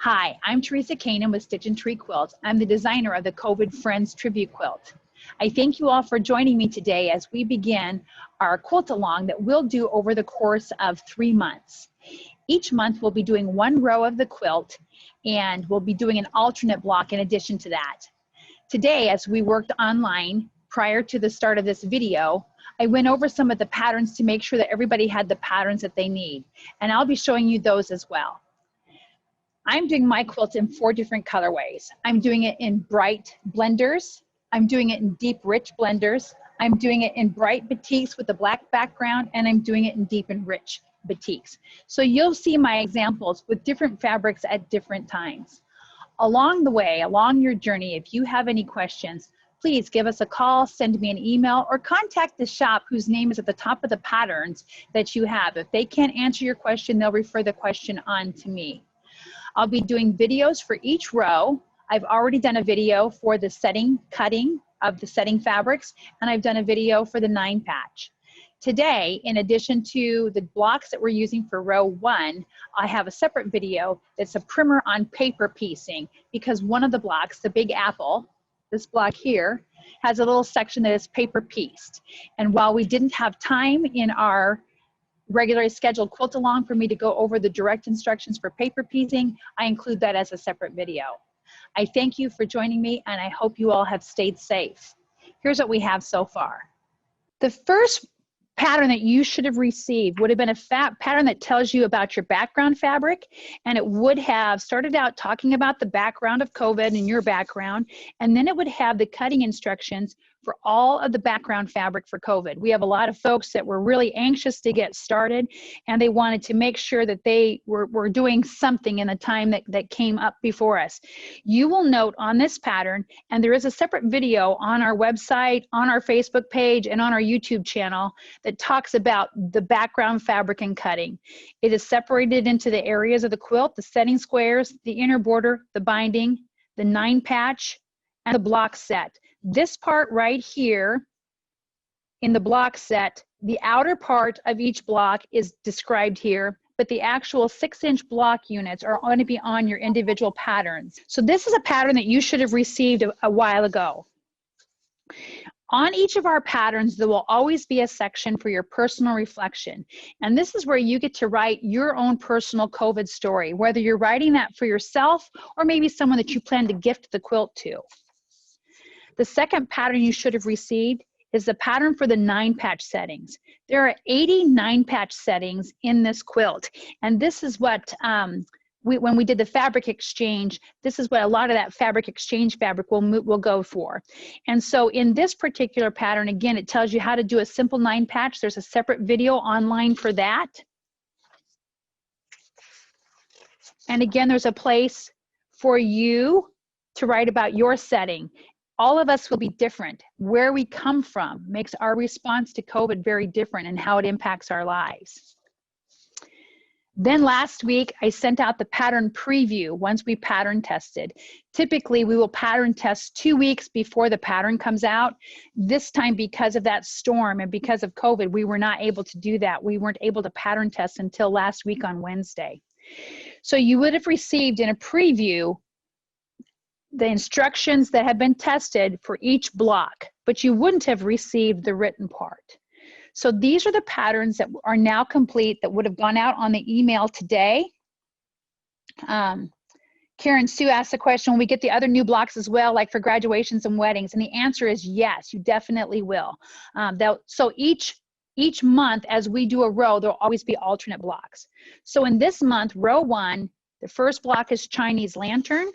Hi, I'm Teresa Coenen with Stitch and Tree Quilts. I'm the designer of the COVID Friends Tribute Quilt. I thank you all for joining me today as we begin our quilt along that we'll do over the course of 3 months. Each month we'll be doing one row of the quilt and we'll be doing an alternate block in addition to that. Today, as we worked online prior to the start of this video, I went over some of the patterns to make sure that everybody had the patterns that they need, and I'll be showing you those as well. I'm doing my quilt in 4 different colorways. I'm doing it in bright blenders. I'm doing it in deep rich blenders. I'm doing it in bright batiks with a black background, and I'm doing it in deep and rich batiks. So you'll see my examples with different fabrics at different times. Along the way, along your journey, if you have any questions, please give us a call, send me an email, or contact the shop whose name is at the top of the patterns that you have. If they can't answer your question, they'll refer the question on to me. I'll be doing videos for each row. I've already done a video for the cutting of the setting fabrics, and I've done a video for the 9 patch. Today, in addition to the blocks that we're using for row 1, I have a separate video that's a primer on paper piecing, because one of the blocks, the big apple, this block here, has a little section that is paper pieced. And while we didn't have time in our regularly scheduled quilt along for me to go over the direct instructions for paper piecing, I include that as a separate video. I thank you for joining me, and I hope you all have stayed safe. Here's what we have so far. The first pattern that you should have received would have been a pattern that tells you about your background fabric, and it would have started out talking about the background of COVID and your background, and then it would have the cutting instructions for all of the background fabric for COVID. We have a lot of folks that were really anxious to get started, and they wanted to make sure that they were doing something in the time that came up before us. You will note on this pattern, and there is a separate video on our website, on our Facebook page, and on our YouTube channel that talks about the background fabric and cutting. It is separated into the areas of the quilt, the setting squares, the inner border, the binding, the 9 patch, and the block set. This part right here in the block set, the outer part of each block is described here, but the actual 6-inch block units are going to be on your individual patterns. So this is a pattern that you should have received a while ago. On each of our patterns, there will always be a section for your personal reflection. And this is where you get to write your own personal COVID story, whether you're writing that for yourself or maybe someone that you plan to gift the quilt to. The second pattern you should have received is the pattern for the 9 patch settings. There are 80 9 patch settings in this quilt. And this is what, when we did the fabric exchange, this is what a lot of that fabric exchange fabric will go for. And so in this particular pattern, again, it tells you how to do a simple 9 patch. There's a separate video online for that. And again, there's a place for you to write about your setting. All of us will be different. Where we come from makes our response to COVID very different and how it impacts our lives. Then last week, I sent out the pattern preview once we pattern tested. Typically, we will pattern test 2 weeks before the pattern comes out. This time, because of that storm and because of COVID, we were not able to do that. We weren't able to pattern test until last week on Wednesday. So you would have received in a preview the instructions that have been tested for each block, but you wouldn't have received the written part. So these are the patterns that are now complete that would have gone out on the email today. Karen Sue asked a question, will we get the other new blocks as well, like for graduations and weddings? And the answer is yes, you definitely will. So each month as we do a row, there'll always be alternate blocks. So in this month, row 1, the first block is Chinese lantern.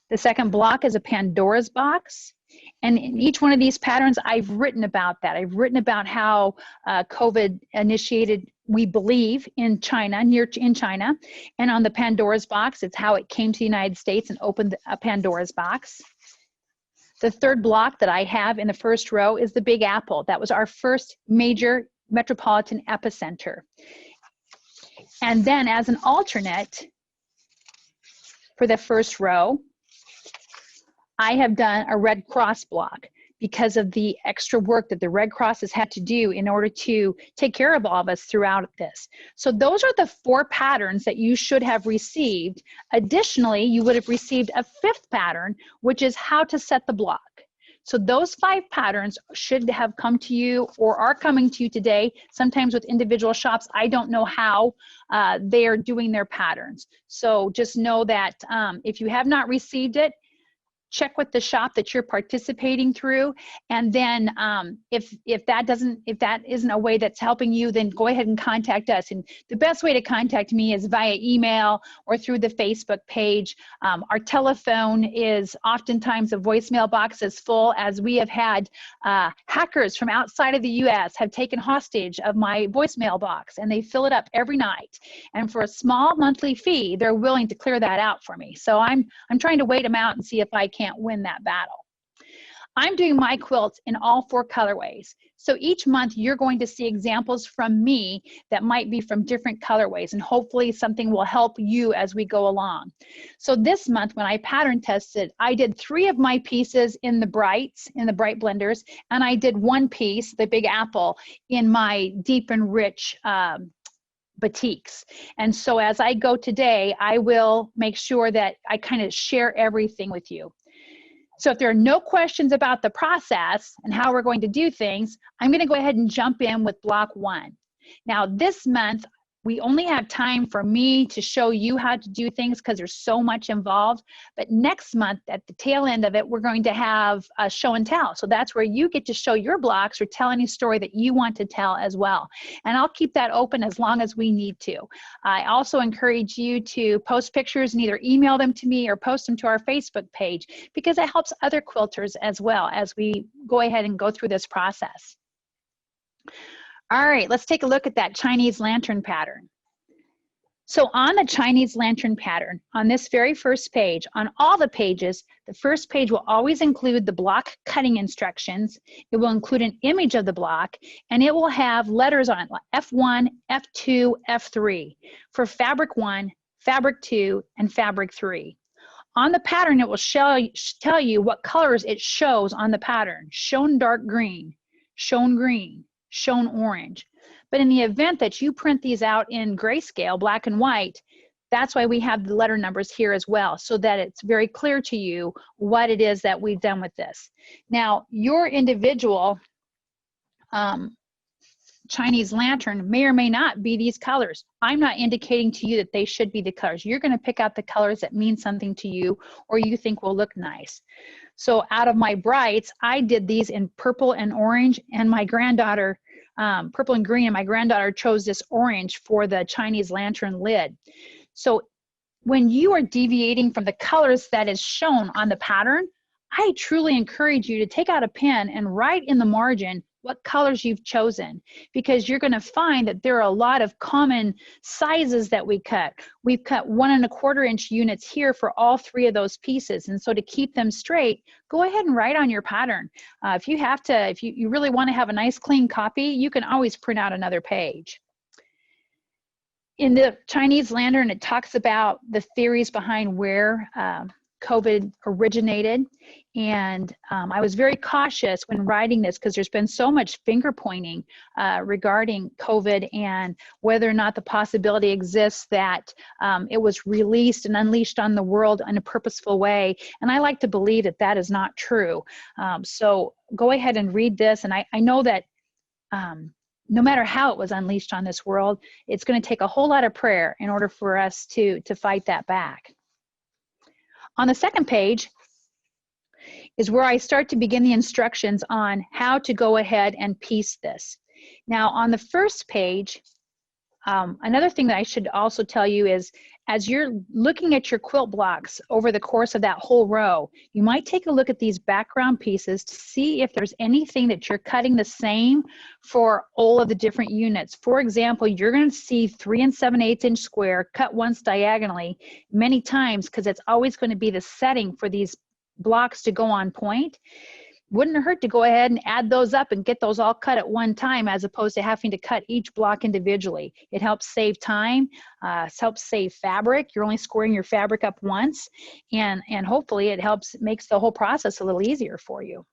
The second block is a Pandora's box. And in each one of these patterns, I've written about that. I've written about how COVID initiated, we believe, in China, in China. And on the Pandora's box, it's how it came to the United States and opened a Pandora's box. The third block that I have in the first row is the Big Apple. That was our first major metropolitan epicenter. And then as an alternate for the first row, I have done a Red Cross block because of the extra work that the Red Cross has had to do in order to take care of all of us throughout this. So those are the 4 patterns that you should have received. Additionally, you would have received a 5th pattern, which is how to set the block. So those 5 patterns should have come to you or are coming to you today. Sometimes with individual shops, I don't know how they are doing their patterns. So just know that if you have not received it, check with the shop that you're participating through, and then if that isn't a way that's helping you, then go ahead and contact us. And the best way to contact me is via email or through the Facebook page. Our telephone is oftentimes the voicemail box is full, as we have had hackers from outside of the U.S. have taken hostage of my voicemail box, and they fill it up every night. And for a small monthly fee, they're willing to clear that out for me. So I'm trying to wait them out and see if I can't win that battle. I'm doing my quilts in all 4 colorways. So each month you're going to see examples from me that might be from different colorways, and hopefully something will help you as we go along. So this month when I pattern tested, I did 3 of my pieces in the bright blenders, and I did 1 piece, the Big Apple, in my deep and rich batiks. And so as I go today, I will make sure that I kind of share everything with you. So if there are no questions about the process and how we're going to do things, I'm going to go ahead and jump in with block 1. Now this month, we only have time for me to show you how to do things because there's so much involved. But next month, at the tail end of it, we're going to have a show and tell. So that's where you get to show your blocks or tell any story that you want to tell as well. And I'll keep that open as long as we need to. I also encourage you to post pictures and either email them to me or post them to our Facebook page, because it helps other quilters as well as we go ahead and go through this process. All right, let's take a look at that Chinese lantern pattern. So on the Chinese lantern pattern, on this very first page, on all the pages, the first page will always include the block cutting instructions. It will include an image of the block, and it will have letters on it, like F1, F2, F3, for fabric 1, fabric 2, and fabric 3. On the pattern, it will tell you what colors it shows on the pattern: shown dark green, shown green, shown orange. But in the event that you print these out in grayscale, black and white, that's why we have the letter numbers here as well, so that it's very clear to you what it is that we've done with this. Now, your individual Chinese lantern may or may not be these colors. I'm not indicating to you that they should be the colors. You're going to pick out the colors that mean something to you or you think will look nice. So out of my brights, I did these in purple and orange, and my granddaughter, purple and green, and my granddaughter chose this orange for the Chinese lantern lid. So when you are deviating from the colors that is shown on the pattern, I truly encourage you to take out a pen and write in the margin what colors you've chosen, because you're going to find that there are a lot of common sizes that we cut. We've cut 1 1/4 inch units here for all 3 of those pieces. And so to keep them straight, go ahead and write on your pattern. If you really want to have a nice clean copy, you can always print out another page. In the Chinese lantern, it talks about the theories behind where COVID originated. And I was very cautious when writing this because there's been so much finger pointing regarding COVID and whether or not the possibility exists that it was released and unleashed on the world in a purposeful way. And I like to believe that that is not true. So go ahead and read this. And I know that no matter how it was unleashed on this world, it's going to take a whole lot of prayer in order for us to fight that back. On the second page is where I start to begin the instructions on how to go ahead and piece this. Now on the first page, another thing that I should also tell you is, as you're looking at your quilt blocks over the course of that whole row, you might take a look at these background pieces to see if there's anything that you're cutting the same for all of the different units. For example, you're going to see 3 7/8 inch square cut once diagonally many times because it's always going to be the setting for these blocks to go on point. Wouldn't hurt to go ahead and add those up and get those all cut at one time as opposed to having to cut each block individually. It helps save time, helps save fabric. You're only scoring your fabric up once, and hopefully it makes the whole process a little easier for you.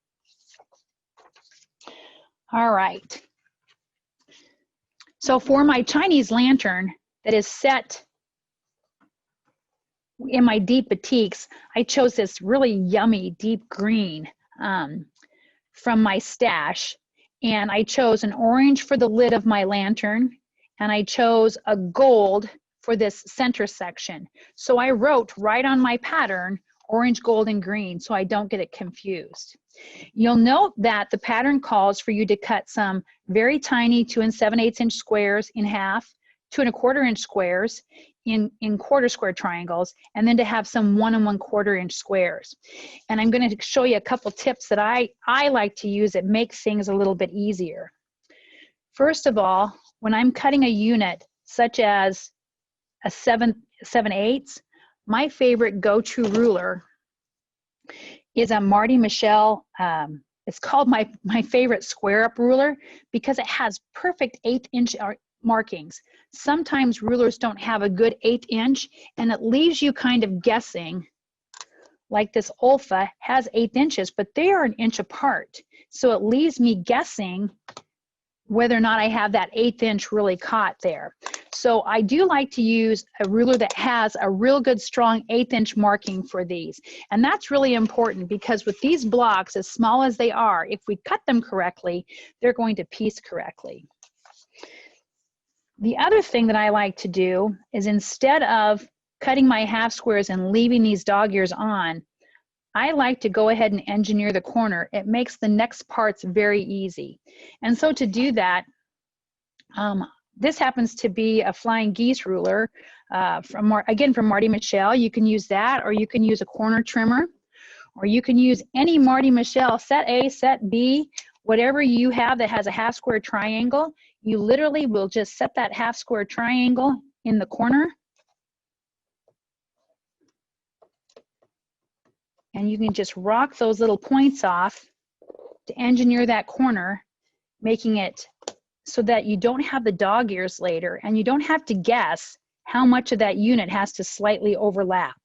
All right. So for my Chinese lantern that is set in my deep batiks, I chose this really yummy deep green from my stash. And I chose an orange for the lid of my lantern, and I chose a gold for this center section. So I wrote right on my pattern, orange, gold, and green, so I don't get it confused. You'll note that the pattern calls for you to cut some very tiny 2 7/8 inch squares in half, 2 1/4 inch squares in quarter square triangles, and then to have some 1 1/4 inch squares. And I'm going to show you a couple tips that I like to use that makes things a little bit easier. First of all, when I'm cutting a unit such as a 7/8, my favorite go-to ruler is a Marty Michelle. It's called my favorite square up ruler because it has perfect 1/8 inch markings. Sometimes rulers don't have a good 1/8 inch, and it leaves you kind of guessing. Like this Olfa has 1/8 inches, but they are 1 inch apart. So it leaves me guessing whether or not I have that 1/8 inch really caught there. So I do like to use a ruler that has a real good strong 1/8 inch marking for these. And that's really important because with these blocks, as small as they are, if we cut them correctly, they're going to piece correctly. The other thing that I like to do is instead of cutting my half squares and leaving these dog ears on, I like to go ahead and engineer the corner. It makes the next parts very easy. And so to do that, this happens to be a flying geese ruler from Marty Michelle. You can use that, or you can use a corner trimmer, or you can use any Marty Michelle, set A, set B, whatever you have that has a half square triangle. You literally will just set that half square triangle in the corner. And you can just rock those little points off to engineer that corner, making it so that you don't have the dog ears later and you don't have to guess how much of that unit has to slightly overlap.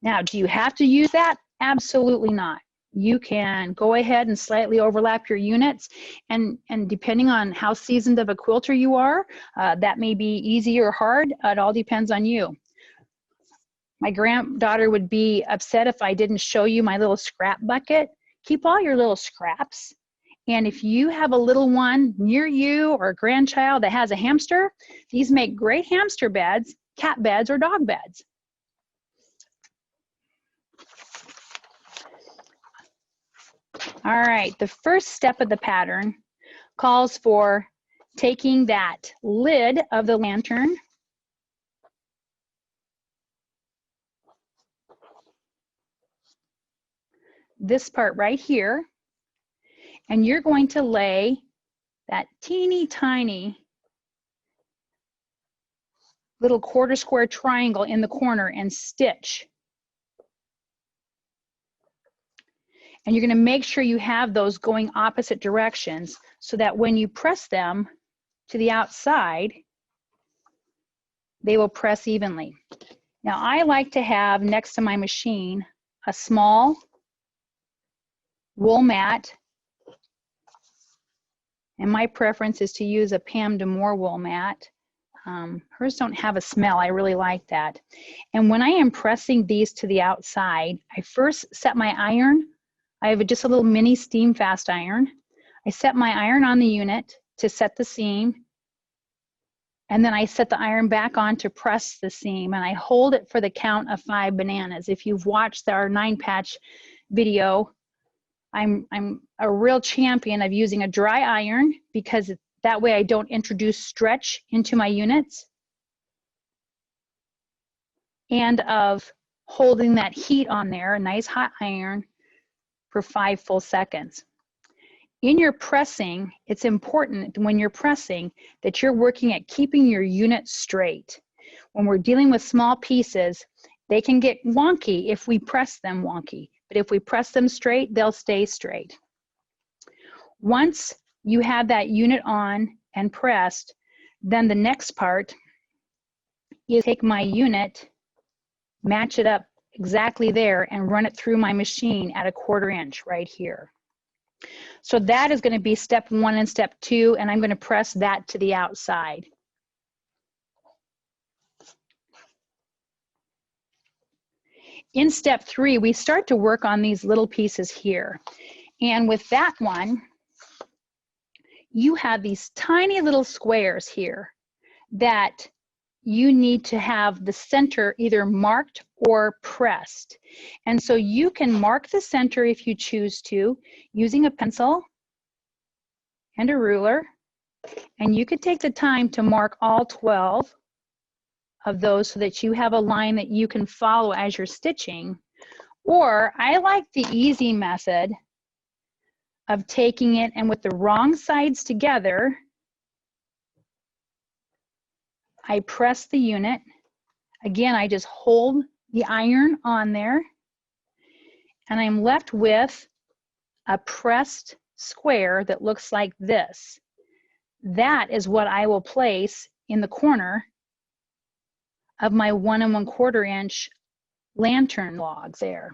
Now, do you have to use that? Absolutely not. You can go ahead and slightly overlap your units, and depending on how seasoned of a quilter you are, that may be easy or hard. It all depends on you. My granddaughter would be upset if I didn't show you my little scrap bucket. Keep all your little scraps. And if you have a little one near you or a grandchild that has a hamster, these make great hamster beds, cat beds, or dog beds. All right, the first step of the pattern calls for taking that lid of the lantern, this part right here, and you're going to lay that teeny tiny little quarter square triangle in the corner and stitch. And you're going to make sure you have those going opposite directions so that when you press them to the outside, they will press evenly. Now, I like to have next to my machine a small wool mat, and my preference is to use a Pam D'Amour wool mat. Hers don't have a smell. I really like that. And when I am pressing these to the outside, I first set my iron. I have just a little mini steam fast iron. I set my iron on the unit to set the seam, and then I set the iron back on to press the seam, and I hold it for the count of 5 bananas. If you've watched our 9-patch video, I'm a real champion of using a dry iron because that way I don't introduce stretch into my units, and of holding that heat on there, a nice hot iron, for 5 full seconds. In your pressing, it's important when you're pressing that you're working at keeping your unit straight. When we're dealing with small pieces, they can get wonky if we press them wonky, but if we press them straight, they'll stay straight. Once you have that unit on and pressed, then the next part is take my unit, match it up exactly there and run it through my machine at 1/4 inch right here. So that is going to be step 1 and step 2, and I'm going to press that to the outside. In step 3, we start to work on these little pieces here. And with that one, you have these tiny little squares here that you need to have the center either marked or pressed. And so you can mark the center if you choose to using a pencil and a ruler. And you could take the time to mark all 12 of those so that you have a line that you can follow as you're stitching. Or I like the easy method of taking it and with the wrong sides together, I press the unit. Again, I just hold the iron on there and I'm left with a pressed square that looks like this. That is what I will place in the corner of my 1 1/4 inch lantern logs there.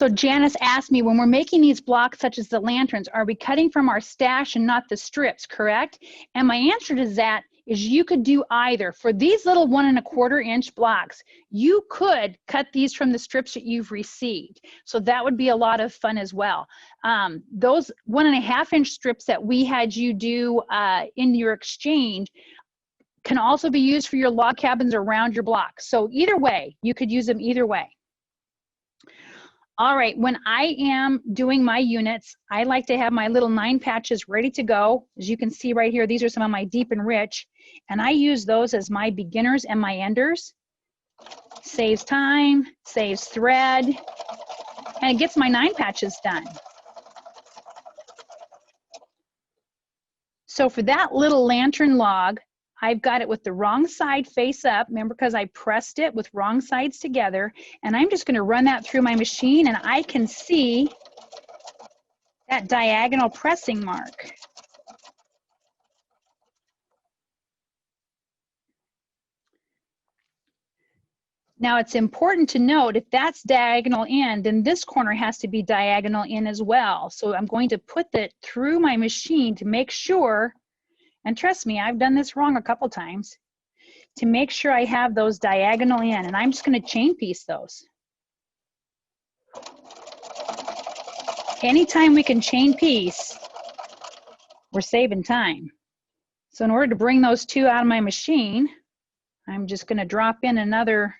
So Janice asked me, when we're making these blocks such as the lanterns, are we cutting from our stash and not the strips, correct? And my answer to that is you could do either. For these little 1 1/4 inch blocks, you could cut these from the strips that you've received. So that would be a lot of fun as well. Those 1 1/2 inch strips that we had you do in your exchange can also be used for your log cabins around your block. So either way, you could use them either way. All right, when I am doing my units, I like to have my little 9 patches ready to go. As you can see right here, these are some of my deep and rich, and I use those as my beginners and my enders. Saves time, saves thread, and it gets my 9 patches done. So for that little lantern log, I've got it with the wrong side face up, remember, because I pressed it with wrong sides together, and I'm just going to run that through my machine and I can see that diagonal pressing mark. Now it's important to note if that's diagonal in, then this corner has to be diagonal in as well. So I'm going to put that through my machine to make sure, and trust me, I've done this wrong a couple times, to make sure I have those diagonal in, and I'm just going to chain piece those. Anytime we can chain piece, we're saving time. So in order to bring those 2 out of my machine, I'm just going to drop in another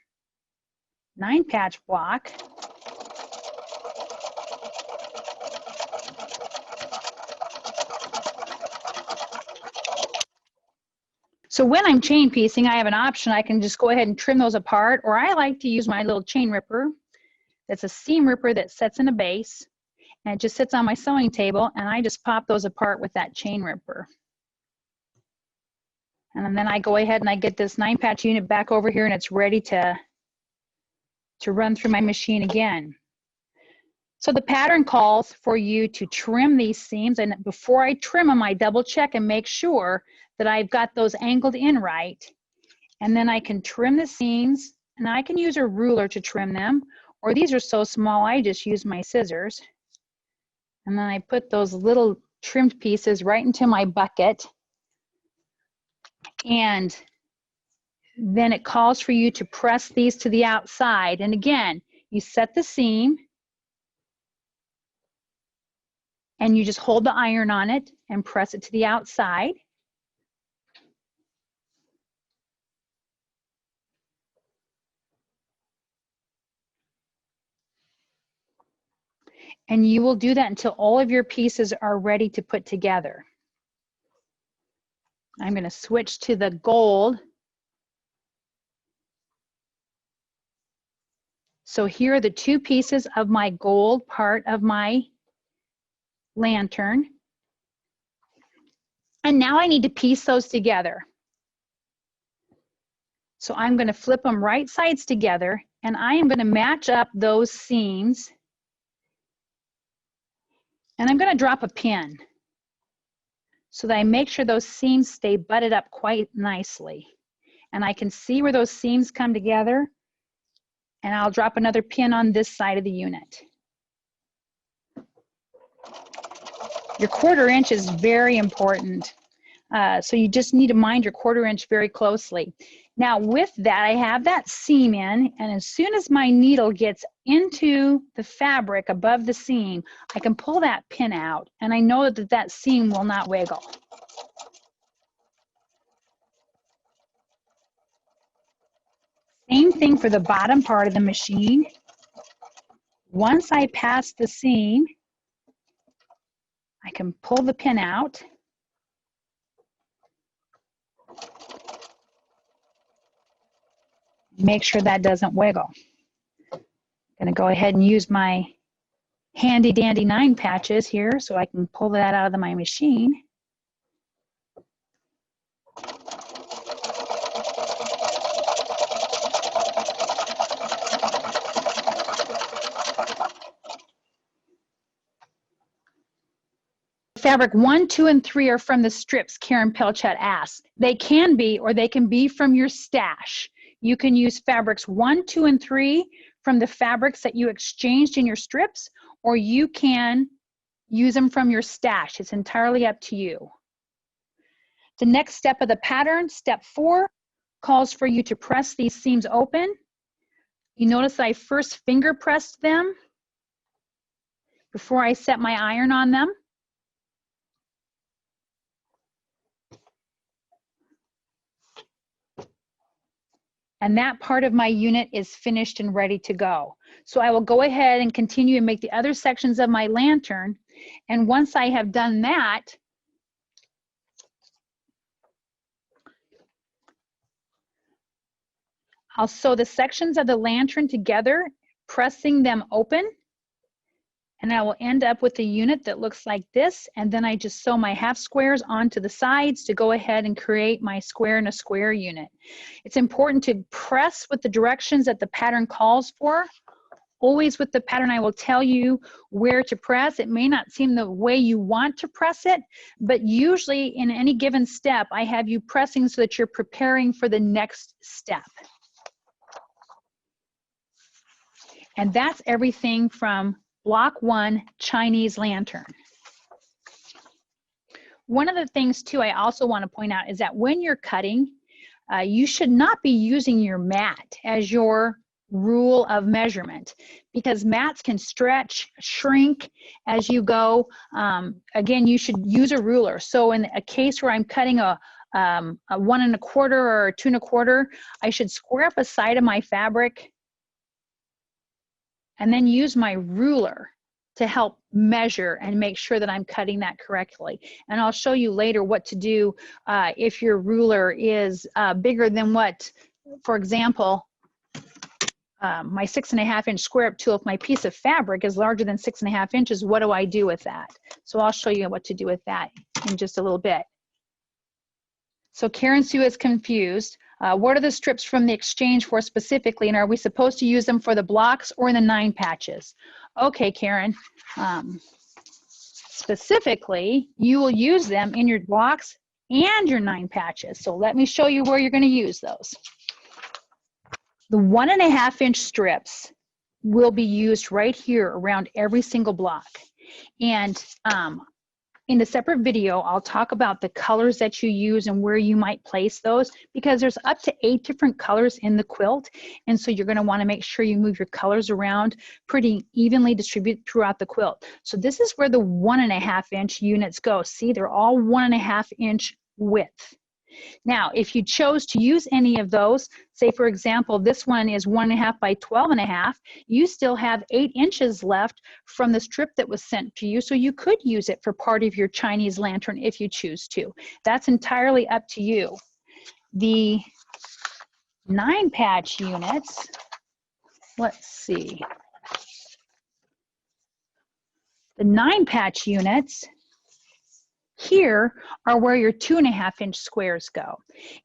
9 patch block. So when I'm chain piecing, I have an option. I can just go ahead and trim those apart, or I like to use my little chain ripper. That's a seam ripper that sets in a base, and it just sits on my sewing table, and I just pop those apart with that chain ripper. And then I go ahead and I get this 9 patch unit back over here, and it's ready to run through my machine again. So the pattern calls for you to trim these seams, and before I trim them, I double check and make sure that I've got those angled in right. And then I can trim the seams, and I can use a ruler to trim them, or these are so small I just use my scissors. And then I put those little trimmed pieces right into my bucket. And then it calls for you to press these to the outside. And again, you set the seam, and you just hold the iron on it and press it to the outside. And you will do that until all of your pieces are ready to put together. I'm going to switch to the gold. So here are the 2 pieces of my gold part of my lantern. And now I need to piece those together. So I'm going to flip them right sides together, and I am going to match up those seams. And I'm going to drop a pin so that I make sure those seams stay butted up quite nicely. And I can see where those seams come together, And I'll drop another pin on this side of the unit. Your 1/4 inch is very important. So you just need to mind your 1/4 inch very closely. Now with that, I have that seam in, and as soon as my needle gets into the fabric above the seam, I can pull that pin out, and I know that that seam will not wiggle. Same thing for the bottom part of the machine. Once I pass the seam, I can pull the pin out. Make sure that doesn't wiggle. I'm going to go ahead and use my handy dandy 9 patches here so I can pull that out of my machine. Fabric 1, 2, and 3 are from the strips, Karen Pelchat asked. They can be, or they can be from your stash. You can use fabrics 1, 2, and 3 from the fabrics that you exchanged in your strips, or you can use them from your stash. It's entirely up to you. The next step of the pattern, step 4, calls for you to press these seams open. You notice I first finger pressed them before I set my iron on them. And that part of my unit is finished and ready to go. So I will go ahead and continue and make the other sections of my lantern. And once I have done that, I'll sew the sections of the lantern together, pressing them open. And I will end up with a unit that looks like this. And then I just sew my half squares onto the sides to go ahead and create my square in a square unit. It's important to press with the directions that the pattern calls for. Always with the pattern, I will tell you where to press. It may not seem the way you want to press it, but usually in any given step, I have you pressing so that you're preparing for the next step. And that's everything from Block 1 Chinese lantern. One of the things too I also want to point out is that when you're cutting, you should not be using your mat as your rule of measurement, because mats can stretch, shrink as you go. Again, you should use a ruler. So in a case where I'm cutting a 1 1/4 or 2 1/4, I should square up a side of my fabric and then use my ruler to help measure and make sure that I'm cutting that correctly. And I'll show you later what to do if your ruler is bigger than what, for example, my 6.5 inch square up tool, if my piece of fabric is larger than 6.5 inches, what do I do with that? So I'll show you what to do with that in just a little bit. So Karen Sue is confused. What are the strips from the exchange for specifically, and are we supposed to use them for the blocks or in the 9 patches? Okay, Karen. Specifically, you will use them in your blocks and your 9 patches. So let me show you where you're going to use those. The 1.5 inch strips will be used right here around every single block. And in the separate video, I'll talk about the colors that you use and where you might place those, because there's up to 8 different colors in the quilt. And so you're going to want to make sure you move your colors around pretty evenly distributed throughout the quilt. So this is where the 1.5 inch units go. See, they're all 1.5 inch width. Now, if you chose to use any of those, say for example, this one is 1.5 by 12.5, you still have 8 inches left from the strip that was sent to you, so you could use it for part of your Chinese lantern if you choose to. That's entirely up to you. The 9 patch units, let's see. The 9 patch units here are where your 2.5-inch squares go.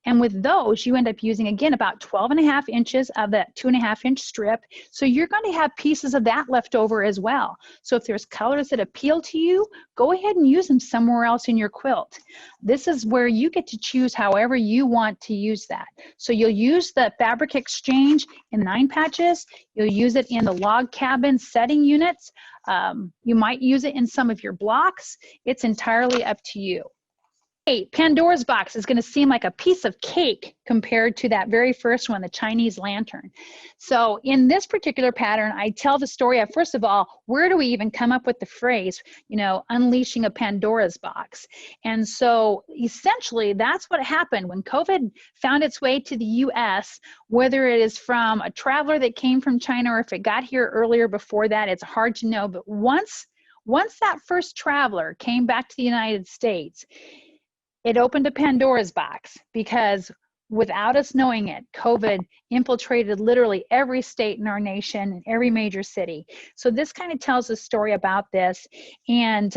And with those, you end up using, again, about 12.5 inches of that 2.5-inch strip. So you're going to have pieces of that left over as well. So if there's colors that appeal to you, go ahead and use them somewhere else in your quilt. This is where you get to choose however you want to use that. So you'll use the fabric exchange in 9 patches. You'll use it in the log cabin setting units. You might use it in some of your blocks. It's entirely up to you. Hey, Pandora's Box is going to seem like a piece of cake compared to that very first one, the Chinese lantern. So in this particular pattern, I tell the story of, first of all, where do we even come up with the phrase, you know, unleashing a Pandora's box? And so essentially that's what happened when COVID found its way to the US, whether it is from a traveler that came from China or if it got here earlier before that, it's hard to know. But once that first traveler came back to the United States, it opened a Pandora's box, because without us knowing it, COVID infiltrated literally every state in our nation and every major city. So this kind of tells a story about this and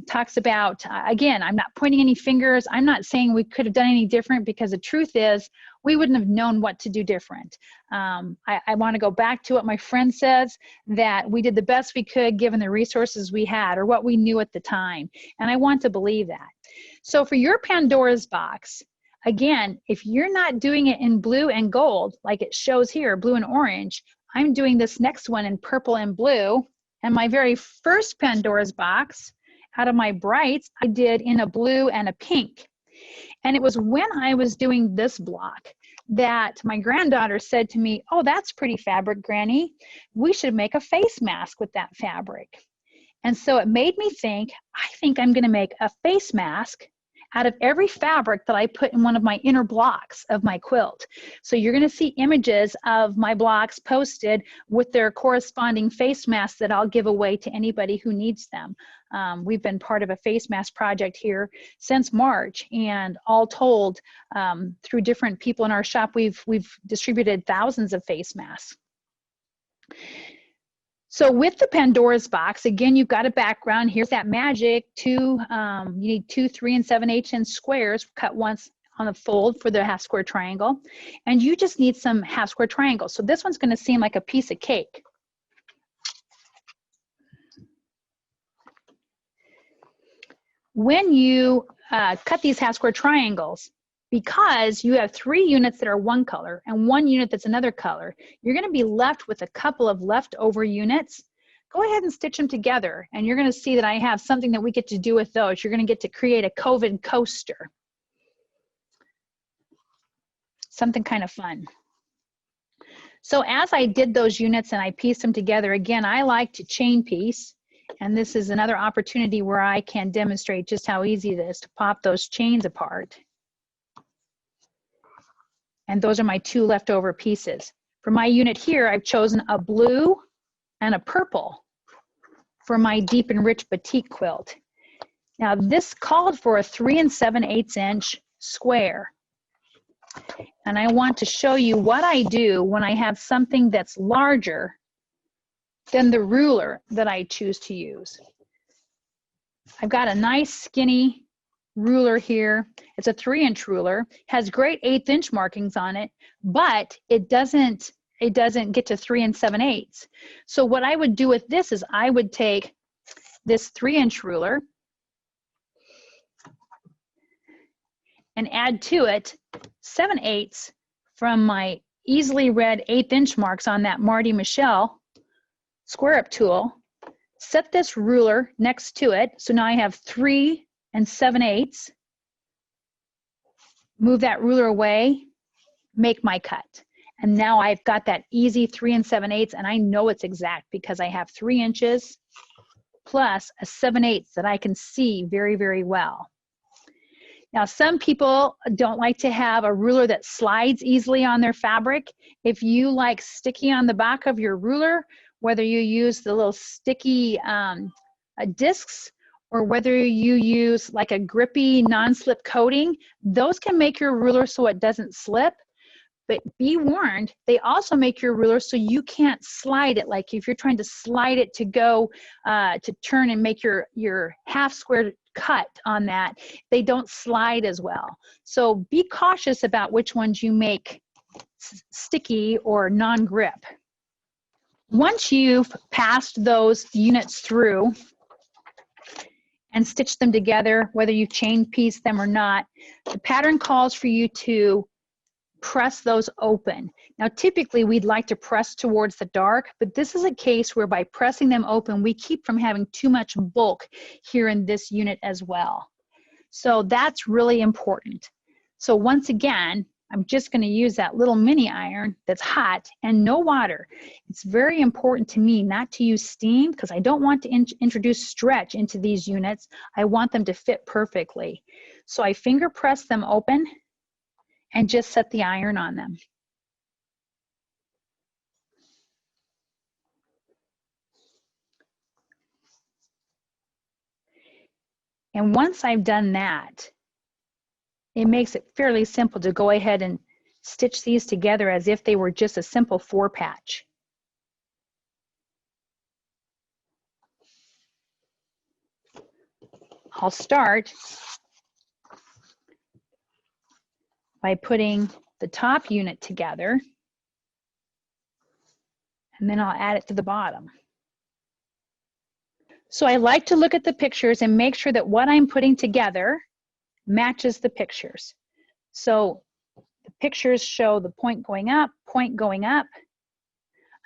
talks about, again, I'm not pointing any fingers. I'm not saying we could have done any different, because the truth is we wouldn't have known what to do different. I want to go back to what my friend says, that we did the best we could given the resources we had or what we knew at the time. And I want to believe that. So for your Pandora's box, again, if you're not doing it in blue and gold, like it shows here, blue and orange, I'm doing this next one in purple and blue. And my very first Pandora's box out of my brights, I did in a blue and a pink. And it was when I was doing this block that my granddaughter said to me, "Oh, that's pretty fabric, Granny. We should make a face mask with that fabric." And so it made me think, I think I'm going to make a face mask out of every fabric that I put in one of my inner blocks of my quilt. So you're going to see images of my blocks posted with their corresponding face masks that I'll give away to anybody who needs them. We've been part of a face mask project here since March, and all told, through different people in our shop, we've distributed thousands of face masks. So with the Pandora's box, again, you've got a background. Here's that magic you need 2, 3, and 7/8 inch squares cut once on a fold for the half square triangle. And you just need some half square triangles. So this one's going to seem like a piece of cake. When you cut these half square triangles, because you have 3 units that are one color and 1 unit that's another color, you're going to be left with a couple of leftover units. Go ahead and stitch them together, and you're going to see that I have something that we get to do with those. You're going to get to create a COVID coaster. Something kind of fun. So as I did those units and I pieced them together, again, I like to chain piece. And this is another opportunity where I can demonstrate just how easy it is to pop those chains apart. And those are my 2 leftover pieces. For my unit here, I've chosen a blue and a purple for my deep and rich batik quilt. Now this called for a 3 7/8 inch square. And I want to show you what I do when I have something that's larger than the ruler that I choose to use. I've got a nice skinny ruler here. It's a 3-inch ruler, has great 1/8 inch markings on it, but it doesn't get to 3 7/8. So what I would do with this is I would take this 3-inch ruler and add to it 7/8 from my easily read 1/8 inch marks on that Marty Michelle square up tool. Set this ruler next to it. So now I have 3 7/8. Move that ruler away, make my cut. And now I've got that easy 3 7/8, and I know it's exact because I have 3 inches plus a 7/8 that I can see very, very well. Now, some people don't like to have a ruler that slides easily on their fabric. If you like sticky on the back of your ruler, whether you use the little sticky discs or whether you use like a grippy non-slip coating, those can make your ruler so it doesn't slip. But be warned, they also make your ruler so you can't slide it. Like if you're trying to slide it to go to turn and make your half square cut on that, they don't slide as well. So be cautious about which ones you make sticky or non-grip. Once you've passed those units through and stitched them together, whether you've chain pieced them or not, the pattern calls for you to press those open. Now, typically we'd like to press towards the dark, but this is a case where by pressing them open, we keep from having too much bulk here in this unit as well. So that's really important. So once again, I'm just going to use that little mini iron that's hot and no water. It's very important to me not to use steam because I don't want to introduce stretch into these units. I want them to fit perfectly. So I finger press them open and just set the iron on them. And once I've done that, it makes it fairly simple to go ahead and stitch these together as if they were just a simple 4-patch. I'll start by putting the top unit together, and then I'll add it to the bottom. So I like to look at the pictures and make sure that what I'm putting together matches the pictures. So the pictures show the point going up, point going up.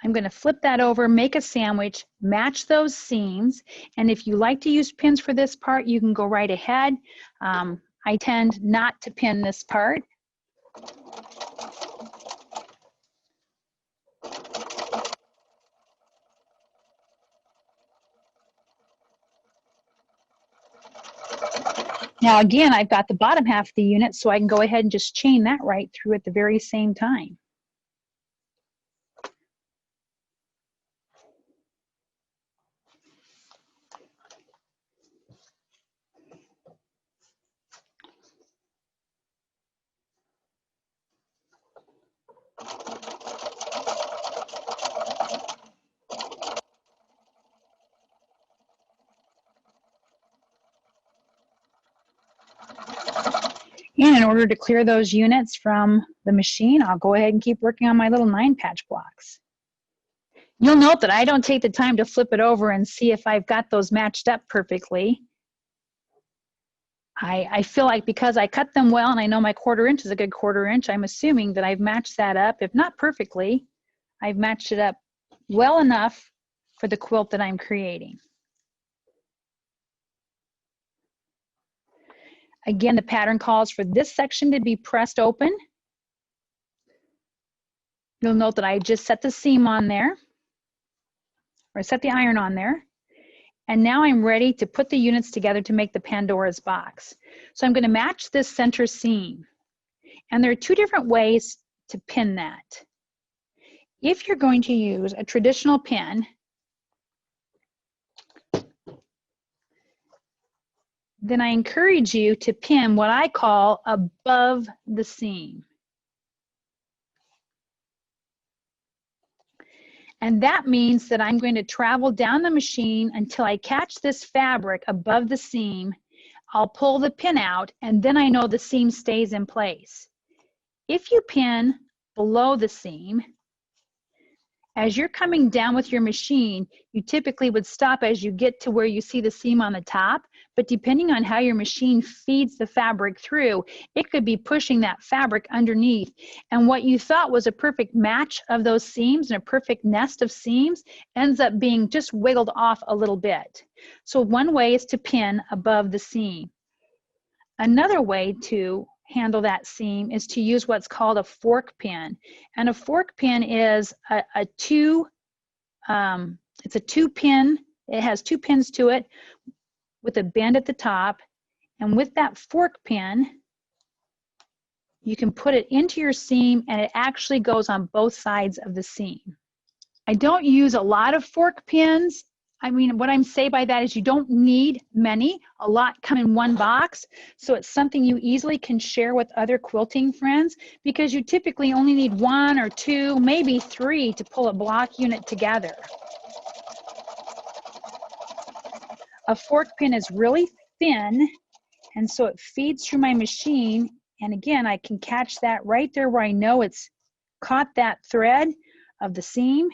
I'm going to flip that over, make a sandwich, match those seams, and if you like to use pins for this part, you can go right ahead. I tend not to pin this part. Now again, I've got the bottom half of the unit, so I can go ahead and just chain that right through at the very same time. And in order to clear those units from the machine, I'll go ahead and keep working on my little 9-patch blocks. You'll note that I don't take the time to flip it over and see if I've got those matched up perfectly. I feel like because I cut them well and I know my 1/4 inch is a good 1/4 inch, I'm assuming that I've matched that up. If not perfectly, I've matched it up well enough for the quilt that I'm creating. Again, the pattern calls for this section to be pressed open. You'll note that I just set the seam on there, or set the iron on there. And now I'm ready to put the units together to make the Pandora's box. So I'm going to match this center seam. And there are 2 different ways to pin that. If you're going to use a traditional pin, then I encourage you to pin what I call above the seam. And that means that I'm going to travel down the machine until I catch this fabric above the seam. I'll pull the pin out, and then I know the seam stays in place. If you pin below the seam, as you're coming down with your machine, you typically would stop as you get to where you see the seam on the top, but depending on how your machine feeds the fabric through, it could be pushing that fabric underneath. And what you thought was a perfect match of those seams and a perfect nest of seams ends up being just wiggled off a little bit. So one way is to pin above the seam. Another way to handle that seam is to use what's called a fork pin. And a fork pin is it's a 2-pin, it has 2 pins to it with a bend at the top. And with that fork pin, you can put it into your seam and it actually goes on both sides of the seam. I don't use a lot of fork pins. I mean, what I'm saying by that is you don't need many. A lot come in one box. So it's something you easily can share with other quilting friends because you typically only need 1 or 2, maybe 3 to pull a block unit together. A fork pin is really spin, and so it feeds through my machine. And again, I can catch that right there where I know it's caught that thread of the seam.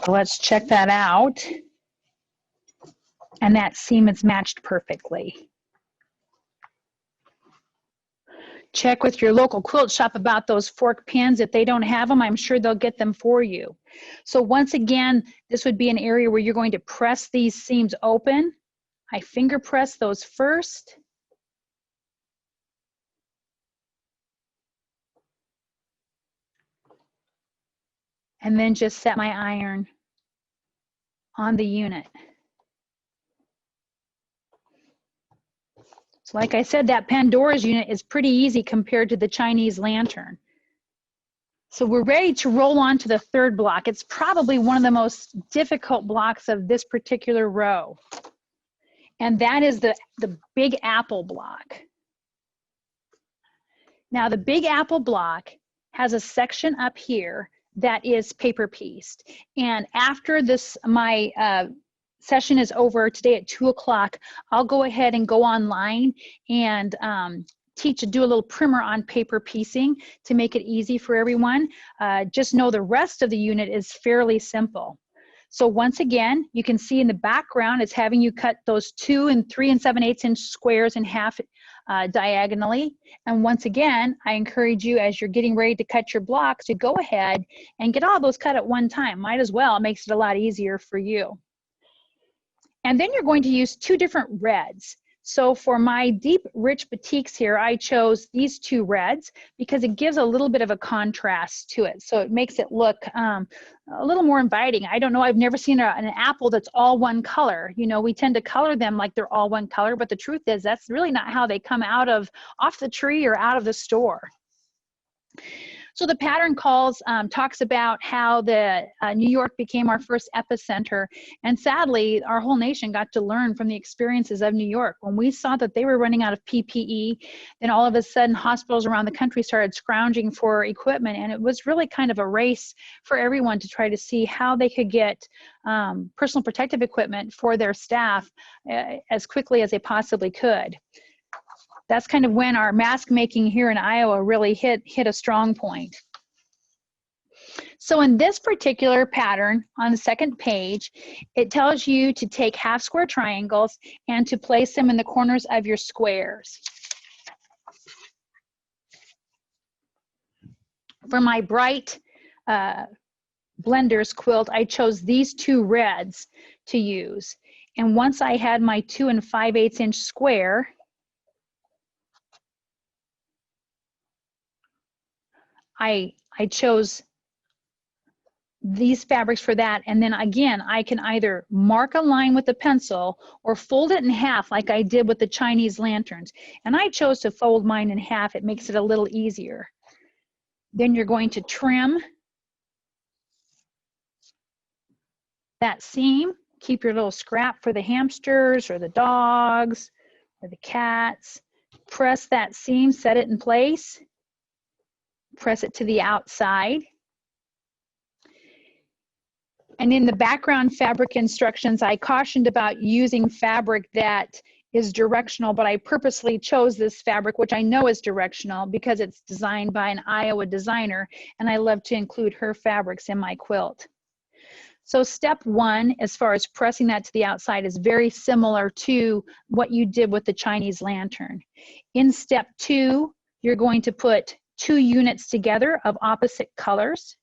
So let's check that out. And that seam is matched perfectly. Check with your local quilt shop about those fork pins. If they don't have them, I'm sure they'll get them for you. So once again, this would be an area where you're going to press these seams open. I finger press those first. And then just set my iron on the unit. So like I said, that Pandoras unit is pretty easy compared to the Chinese lantern. So we're ready to roll on to the third block. It's probably one of the most difficult blocks of this particular row. And that is the Big Apple block. Now the Big Apple block has a section up here that is paper pieced. And after this, my session is over today at 2 o'clock, I'll go ahead and go online and do a little primer on paper piecing to make it easy for everyone. Just know the rest of the unit is fairly simple. So once again, you can see in the background, it's having you cut those 2 3 7/8 inch squares in half diagonally. And once again, I encourage you as you're getting ready to cut your blocks to go ahead and get all those cut at one time. Might as well, it makes it a lot easier for you. And then you're going to use 2 different reds. So for my deep, rich batiks here, I chose these 2 reds because it gives a little bit of a contrast to it. So it makes it look a little more inviting. I don't know, I've never seen an apple that's all one color. You know, we tend to color them like they're all one color, but the truth is that's really not how they come off the tree or out of the store. So the pattern talks about how New York became our first epicenter. And sadly, our whole nation got to learn from the experiences of New York. When we saw that they were running out of PPE, then all of a sudden hospitals around the country started scrounging for equipment. And it was really kind of a race for everyone to try to see how they could get personal protective equipment for their staff as quickly as they possibly could. That's kind of when our mask making here in Iowa really hit a strong point. So in this particular pattern on the second page, it tells you to take half square triangles and to place them in the corners of your squares. For my bright blenders quilt, I chose these 2 reds to use. And once I had my 2 5/8 inch square, I chose these fabrics for that, and then again I can either mark a line with a pencil or fold it in half like I did with the Chinese lanterns, and I chose to fold mine in half. It makes it a little easier. Then you're going to trim that seam, keep your little scrap for the hamsters or the dogs or the cats, press that seam, set it in place, press it to the outside. And in the background fabric instructions, I cautioned about using fabric that is directional, but I purposely chose this fabric, which I know is directional because it's designed by an Iowa designer, and I love to include her fabrics in my quilt. So step 1, as far as pressing that to the outside, is very similar to what you did with the Chinese lantern. In step 2, you're going to put 2 units together of opposite colors.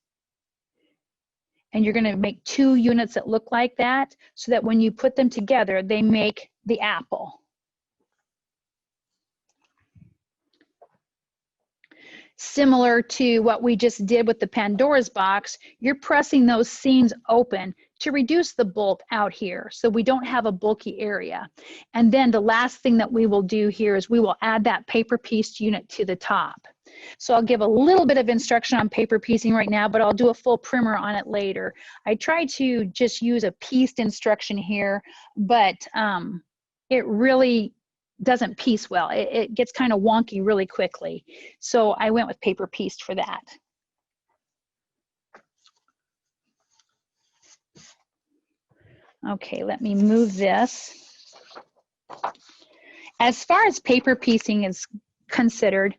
And you're going to make 2 units that look like that so that when you put them together, they make the apple. Similar to what we just did with the Pandoras box, you're pressing those seams open to reduce the bulk out here so we don't have a bulky area. And then the last thing that we will do here is we will add that paper pieced unit to the top. So I'll give a little bit of instruction on paper piecing right now, but I'll do a full primer on it later. I tried to just use a pieced instruction here, but it really doesn't piece well. It gets kind of wonky really quickly. So I went with paper pieced for that. Okay, let me move this. As far as paper piecing is considered,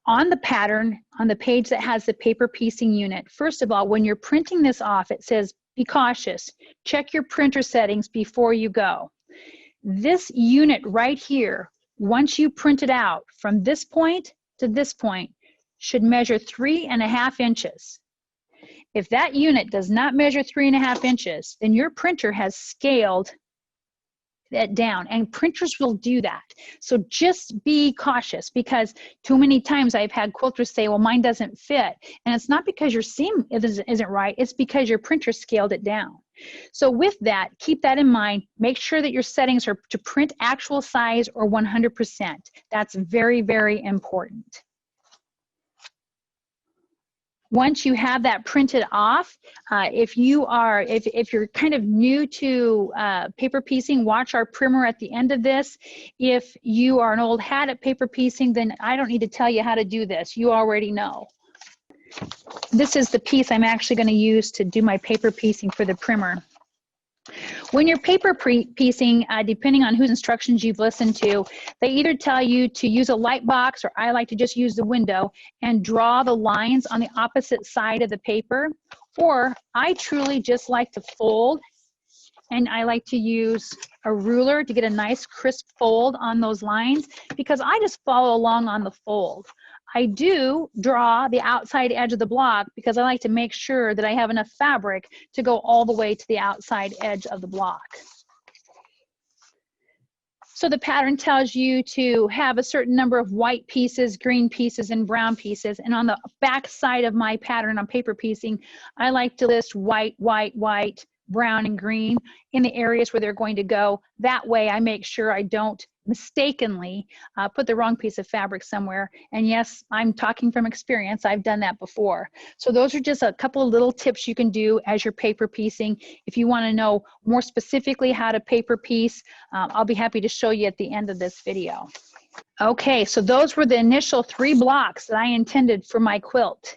on the pattern, on the page that has the paper piecing unit, first of all, when you're printing this off, it says, be cautious. Check your printer settings before you go. This unit right here, once you print it out from this point to this point, should measure 3.5 inches. If that unit does not measure 3.5 inches, then your printer has scaled that down, and printers will do that. So just be cautious, because too many times I've had quilters say, well, mine doesn't fit. And it's not because your seam isn't right, it's because your printer scaled it down. So with that, keep that in mind. Make sure that your settings are to print actual size or 100%. That's very, very important. Once you have that printed off, if you're kind of new to paper piecing, watch our primer at the end of this. If you are an old hat at paper piecing, then I don't need to tell you how to do this. You already know. This is the piece I'm actually going to use to do my paper piecing for the primer. When you're paper piecing, depending on whose instructions you've listened to, they either tell you to use a light box, or I like to just use the window and draw the lines on the opposite side of the paper, or I truly just like to fold, and I like to use a ruler to get a nice crisp fold on those lines, because I just follow along on the fold. I do draw the outside edge of the block because I like to make sure that I have enough fabric to go all the way to the outside edge of the block. So the pattern tells you to have a certain number of white pieces, green pieces, and brown pieces. And on the back side of my pattern on paper piecing, I like to list white, white, white, brown, and green in the areas where they're going to go. That way I make sure I don't mistakenly put the wrong piece of fabric somewhere. And yes, I'm talking from experience. I've done that before. So those are just a couple of little tips you can do as you're paper piecing. If you want to know more specifically how to paper piece, I'll be happy to show you at the end of this video. Okay, so those were the initial 3 blocks that I intended for my quilt.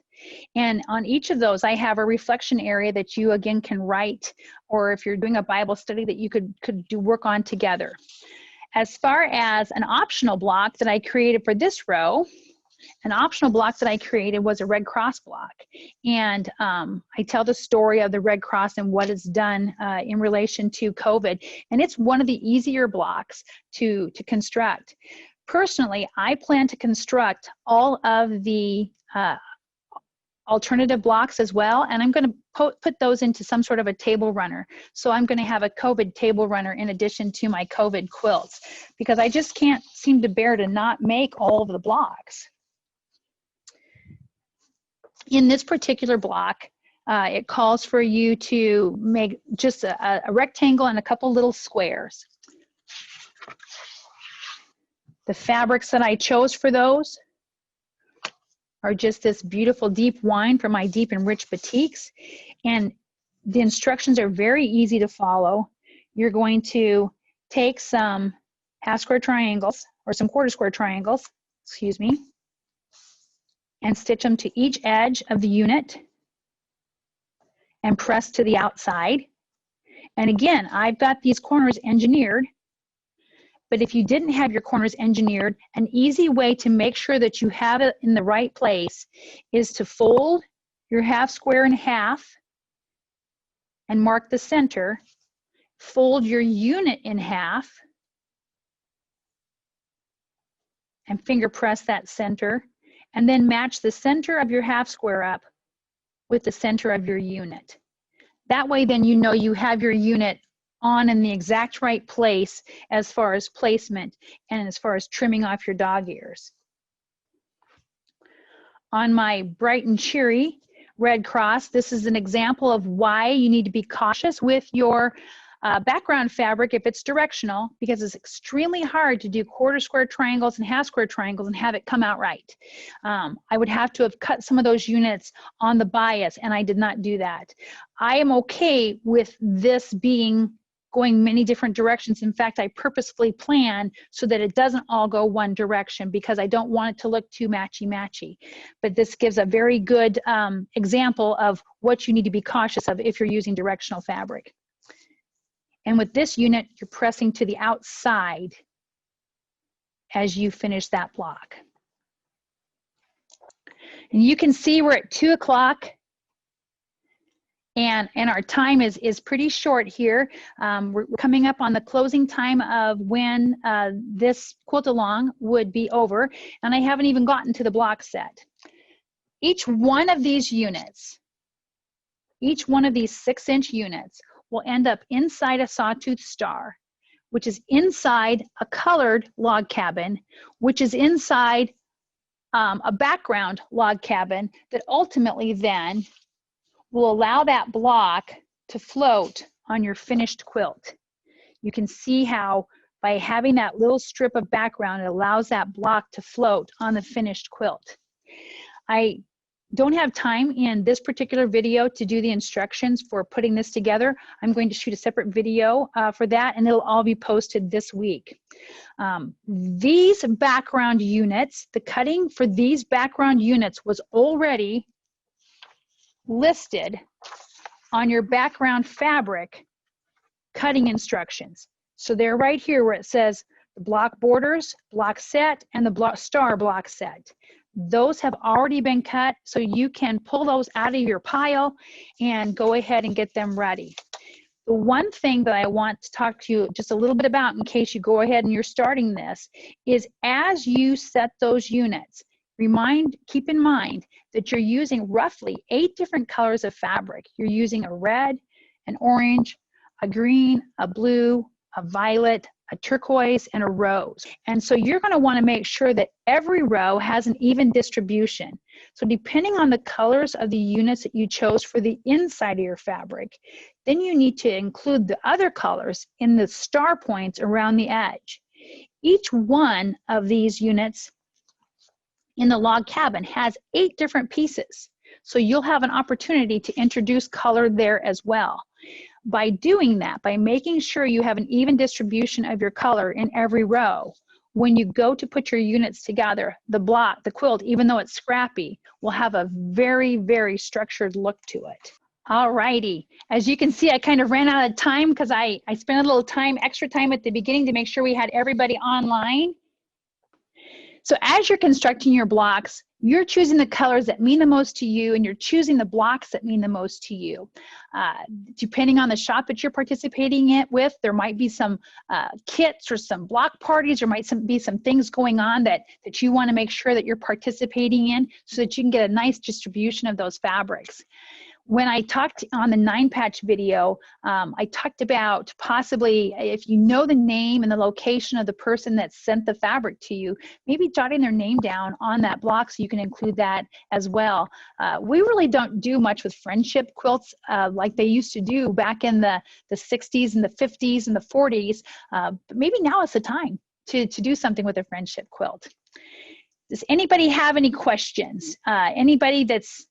And on each of those, I have a reflection area that you again can write, or if you're doing a Bible study, that you could do work on together. As far as an optional block that I created for this row, an optional block that I created was a Red Cross block. And I tell the story of the Red Cross and what it's done in relation to COVID. And it's one of the easier blocks to construct. Personally, I plan to construct all of the alternative blocks as well, and I'm going to put those into some sort of a table runner. So I'm going to have a COVID table runner in addition to my COVID quilts, because I just can't seem to bear to not make all of the blocks. In this particular block, it calls for you to make just a rectangle and a couple little squares. The fabrics that I chose for those are just this beautiful deep wine from my deep and rich batiks. And the instructions are very easy to follow. You're going to take some half square triangles, or some quarter square triangles, excuse me, and stitch them to each edge of the unit and press to the outside. And again, I've got these corners engineered. But if you didn't have your corners engineered, an easy way to make sure that you have it in the right place is to fold your half square in half and mark the center, fold your unit in half and finger press that center, and then match the center of your half square up with the center of your unit. That way then you know you have your unit on in the exact right place as far as placement and as far as trimming off your dog ears. On my bright and cheery Red Cross, this is an example of why you need to be cautious with your background fabric if it's directional, because it's extremely hard to do quarter square triangles and half square triangles and have it come out right. I would have to have cut some of those units on the bias, and I did not do that. I am okay with this being going many different directions. In fact, I purposefully plan so that it doesn't all go one direction because I don't want it to look too matchy-matchy. But this gives a very good example of what you need to be cautious of if you're using directional fabric. And with this unit, you're pressing to the outside as you finish that block. And you can see we're at 2 o'clock. And our time is pretty short here. We're coming up on the closing time of when this quilt along would be over, and I haven't even gotten to the block set. Each one of these units, each one of these 6-inch units will end up inside a sawtooth star, which is inside a colored log cabin, which is inside a background log cabin that ultimately then will allow that block to float on your finished quilt. You can see how by having that little strip of background, it allows that block to float on the finished quilt. I don't have time in this particular video to do the instructions for putting this together. I'm going to shoot a separate video for that, and it'll all be posted this week. These background units, the cutting for these background units was already listed on your background fabric cutting instructions. So they're right here where it says the block borders, block set, and the star block set. Those have already been cut, so you can pull those out of your pile and go ahead and get them ready. The one thing that I want to talk to you just a little bit about in case you go ahead and you're starting this is as you set those units, keep in mind that you're using roughly 8 different colors of fabric. You're using a red, an orange, a green, a blue, a violet, a turquoise, and a rose. And so you're going to want to make sure that every row has an even distribution. So depending on the colors of the units that you chose for the inside of your fabric, then you need to include the other colors in the star points around the edge. Each one of these units in the log cabin has 8 different pieces. So you'll have an opportunity to introduce color there as well. By doing that, by making sure you have an even distribution of your color in every row, when you go to put your units together, the quilt, even though it's scrappy, will have a very, very structured look to it. All righty. As you can see, I kind of ran out of time because I spent a little extra time at the beginning to make sure we had everybody online. So as you're constructing your blocks, you're choosing the colors that mean the most to you, and you're choosing the blocks that mean the most to you. Depending on the shop that you're participating with, there might be some kits or some block parties, or might be some things going on that you want to make sure that you're participating in so that you can get a nice distribution of those fabrics. When I talked on the 9-patch video, I talked about possibly, if you know the name and the location of the person that sent the fabric to you, maybe jotting their name down on that block so you can include that as well. We really don't do much with friendship quilts like they used to do back in the 60s and the 50s and the 40s, but maybe now is the time to do something with a friendship quilt. Does anybody have any questions? Anybody that's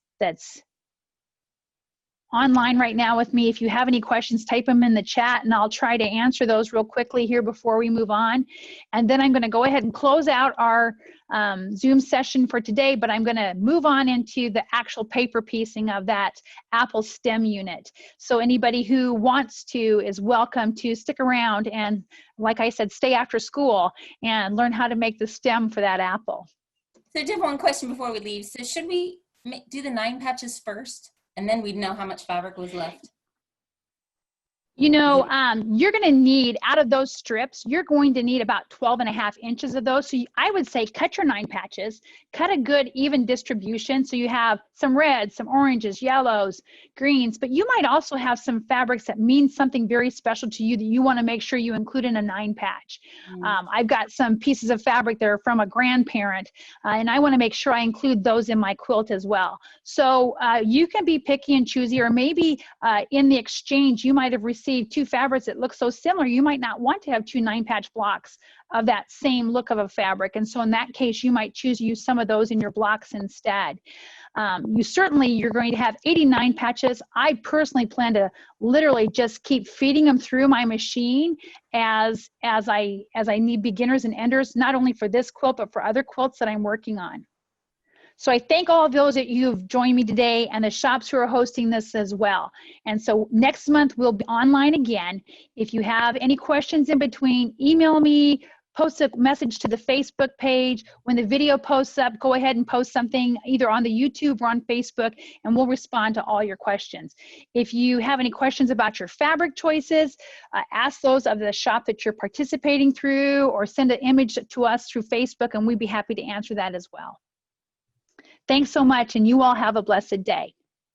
online right now with me, if you have any questions, type them in the chat and I'll try to answer those real quickly here before we move on. And then I'm going to go ahead and close out our Zoom session for today, but I'm going to move on into the actual paper piecing of that apple stem unit. So anybody who wants to is welcome to stick around and, like I said, stay after school and learn how to make the stem for that apple. So just one question before we leave. So should we do the 9 patches first? And then we'd know how much fabric was left. You know, you're going to need, out of those strips, you're going to need about 12.5 inches of those. So I would say cut your 9 patches, cut a good even distribution. So you have some reds, some oranges, yellows, greens, but you might also have some fabrics that mean something very special to you that you want to make sure you include in a 9 patch. I've got some pieces of fabric that are from a grandparent, and I want to make sure I include those in my quilt as well. So you can be picky and choosy, or maybe in the exchange, you might have received see two fabrics that look so similar, you might not want to have two 9-patch blocks of that same look of a fabric. And so in that case, you might choose to use some of those in your blocks instead. You're going to have 89 patches. I personally plan to literally just keep feeding them through my machine as I need beginners and enders, not only for this quilt, but for other quilts that I'm working on. So I thank all of those that you've joined me today and the shops who are hosting this as well. And so next month we'll be online again. If you have any questions in between, email me, post a message to the Facebook page. When the video posts up, go ahead and post something either on the YouTube or on Facebook, and we'll respond to all your questions. If you have any questions about your fabric choices, ask those of the shop that you're participating through, or send an image to us through Facebook, and we'd be happy to answer that as well. Thanks so much, and you all have a blessed day.